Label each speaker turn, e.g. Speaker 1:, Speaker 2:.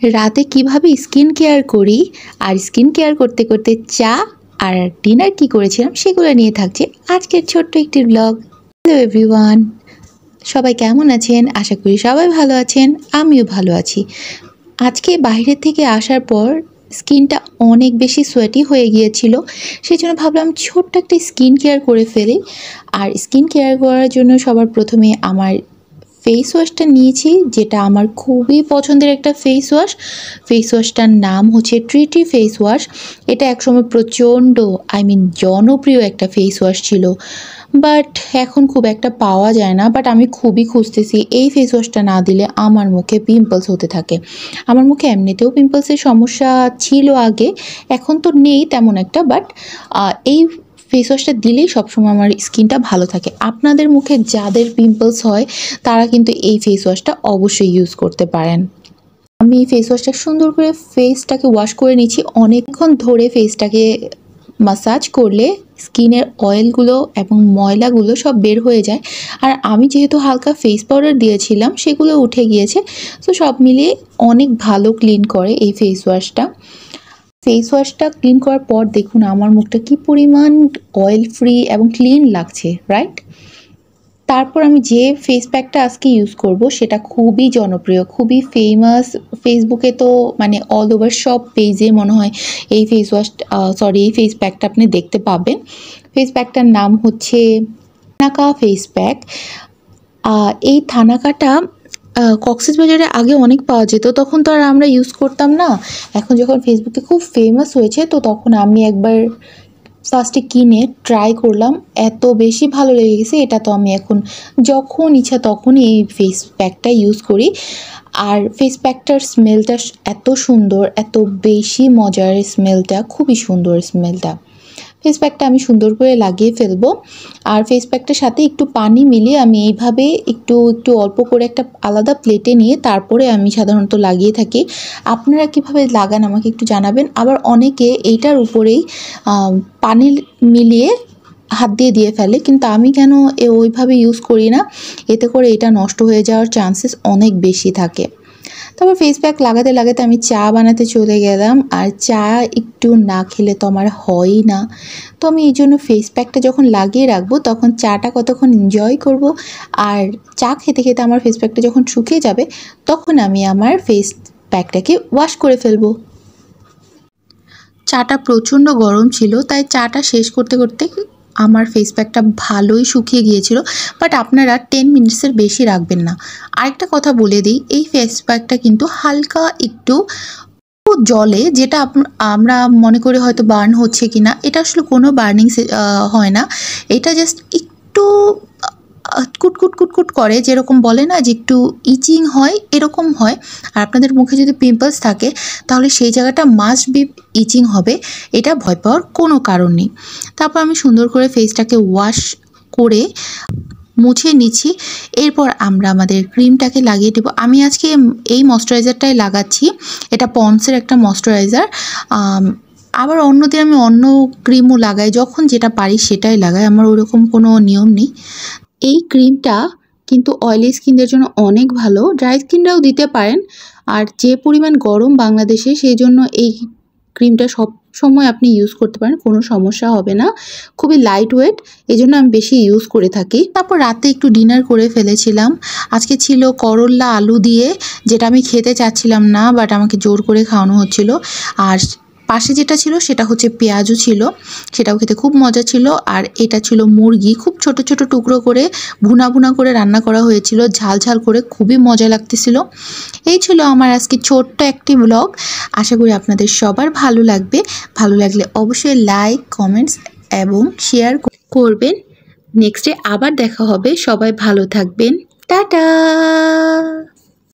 Speaker 1: রাতে কিভাবে skin care করি আর স্কিন কেয়ার করতে করতে চা আর ডিনার কি করেছিলাম সেগুলো নিয়ে থাকছে আজকের ছোট্ট একটি ব্লগ। হ্যালো এভরিওয়ান, সবাই কেমন আছেন? আশা করি সবাই ভালো আছেন, আমিও ভালো আছি। আজকে বাইরে থেকে আসার পর স্কিনটা অনেক বেশি সোয়েটি হয়ে গিয়েছিল, সেই জন্য ভাবলাম ছোট্ট একটা স্কিন কেয়ার করে ফেলি। আর স্কিন কেয়ার করার জন্য সবার প্রথমে আমার ফেস ওয়াশটা নিয়েছি, যেটা আমার খুবই পছন্দের একটা ফেস ওয়াশটার নাম হচ্ছে ট্রিটি ফেস ওয়াশ। এটা একসময় প্রচণ্ড জনপ্রিয় একটা ফেস ওয়াশ ছিল, বাট এখন খুব একটা পাওয়া যায় না। বাট আমি খুবই খুঁজতেছি, এই ফেস ওয়াশটা না দিলে আমার মুখে পিম্পলস হতে থাকে। আমার মুখে এমনিতেও পিম্পলসের সমস্যা ছিল আগে, এখন তো নেই তেমন একটা, বাট এই ফেস ওয়াশটা দিলেই সবসময় আমার স্কিনটা ভালো থাকে। আপনাদের মুখে যাদের পিম্পলস হয় তারা কিন্তু এই ফেস ওয়াশটা অবশ্যই ইউজ করতে পারেন। আমি এই ফেস ওয়াশটা সুন্দর করে ফেসটাকে ওয়াশ করে নিচ্ছি। অনেকক্ষণ ধরে ফেসটাকে মাসাজ করলে স্কিনের অয়েলগুলো এবং ময়লাগুলো সব বের হয়ে যায়। আর আমি যেহেতু হালকা ফেস পাউডার দিয়েছিলাম, সেগুলো উঠে গিয়েছে। তো সব মিলিয়ে অনেক ভালো ক্লিন করে এই ফেস ওয়াশটা ক্লিন করার পর দেখুন আমার মুখটা কি পরিমাণ অয়েল ফ্রি এবং ক্লিন লাগছে, রাইট? তারপর আমি যে ফেস প্যাকটা আজকে ইউজ করব সেটা খুবই জনপ্রিয়, খুবই ফেমাস। ফেসবুকে তো অল ওভার সব পেজে মনে হয় এই এই ফেস প্যাকটা আপনি দেখতে পাবেন। ফেস প্যাকটার নাম হচ্ছে থানাকা ফেস প্যাক। এই থানাকাটা কক্সবাজারে আগে অনেক পাওয়া যেত, তখন তো আর আমরা ইউজ করতাম না। এখন যখন ফেসবুকে খুব ফেমাস হয়েছে, তো তখন আমি একবার ফার্স্টে কিনে ট্রাই করলাম, এত বেশি ভালো লেগে গেছে। এটা তো আমি এখন যখন ইচ্ছা তখনই এই ফেস প্যাকটা ইউজ করি। আর ফেস প্যাকটার স্মেলটা এত সুন্দর, এত বেশি মজার স্মেলটা, খুবই সুন্দর স্মেলটা। ফেস প্যাকটা আমি সুন্দর করে লাগিয়ে ফেলবো। আর ফেস প্যাকটার সাথে একটু পানি মিলিয়ে আমি এইভাবে একটু অল্প করে একটা আলাদা প্লেটে নিয়ে তারপরে আমি সাধারণত লাগিয়ে থাকি। আপনারা কিভাবে লাগান আমাকে একটু জানাবেন। আবার অনেকে এইটার উপরেই পানি মিলিয়ে হাত দিয়ে ফেলে, কিন্তু আমি কেন ওইভাবে ইউজ করি না, এতে করে এটা নষ্ট হয়ে যাওয়ার চান্সেস অনেক বেশি থাকে। তারপর ফেস প্যাক লাগাতে লাগাতে আমি চা বানাতে চলে গেলাম। আর চা একটু না খেলে তো আমার হয়ই না। তো আমি এই জন্য ফেস প্যাকটা যখন লাগিয়ে রাখবো তখন চাটা কতক্ষণ এনজয় করব। আর চা খেতে খেতে আমার ফেস প্যাকটা যখন শুকিয়ে যাবে তখন আমি আমার ফেস প্যাকটাকে ওয়াশ করে ফেলবো। চাটা প্রচণ্ড গরম ছিল, তাই চাটা শেষ করতে করতে আমার ফেস প্যাকটা ভালোই শুকিয়ে গিয়েছিল। বাট আপনারা 10 মিনিটসের বেশি রাখবেন না। আরেকটা কথা বলে দিই, এই ফেস প্যাকটা কিন্তু হালকা একটু জলে, যেটা আমরা মনে করি হয়তো বার্ন হচ্ছে কিনা, এটা আসলে কোনো বার্নিং হয় না। এটা জাস্ট একটু কুটকুট করে, যেরকম বলে না যে একটু ইচিং হয়, এরকম হয়। আর আপনাদের মুখে যদি পিম্পলস থাকে তাহলে সেই জায়গাটা মাস্ট বি ইচিং হবে, এটা ভয় পাওয়ার কোনো কারণ নেই। তারপর আমি সুন্দর করে ফেসটাকে ওয়াশ করে মুছে নিচ্ছি। এরপর আমরা আমাদের ক্রিমটাকে লাগিয়ে দেবো। আমি আজকে এই ময়শ্চারাইজারটাই লাগাচ্ছি, এটা পন্ডসের একটা ময়শ্চারাইজার। আবার অন্যদিন আমি অন্য ক্রিমও লাগাই, যখন যেটা পারি সেটাই লাগাই, আমার ওরকম কোনো নিয়ম নেই। এই ক্রিমটা কিন্তু অয়েলি স্কিনদের জন্য অনেক ভালো, ড্রাই স্কিনরাও দিতে পারেন। আর যে পরিমাণ গরম বাংলাদেশে, সেই জন্য এই ক্রিমটা সব সময় আপনি ইউজ করতে পারেন, কোনো সমস্যা হবে না। খুবই লাইট ওয়েট, এই জন্য আমি বেশি ইউজ করে থাকি। তারপর রাতে একটু ডিনার করে ফেলেছিলাম। আজকে ছিল করল্লা আলু দিয়ে, যেটা আমি খেতে চাচ্ছিলাম না, বাট আমাকে জোর করে খাওয়ানো হচ্ছিল। আর পাশে যেটা ছিল সেটা হচ্ছে পেঁয়াজও ছিল, সেটাও খেতে খুব মজা ছিল। আর এটা ছিল মুরগি, খুব ছোট ছোট টুকরো করে ভুনা করে রান্না করা হয়েছিল, ঝাল করে, খুবই মজা লাগতেছিল। এই ছিল আমার আজকে ছোট্ট একটি ব্লগ। আশা করি আপনাদের সবার ভালো লাগবে। ভালো লাগলে অবশ্যই লাইক, কমেন্টস এবং শেয়ার করবেন। নেক্সটে আবার দেখা হবে। সবাই ভালো থাকবেন। টাটা।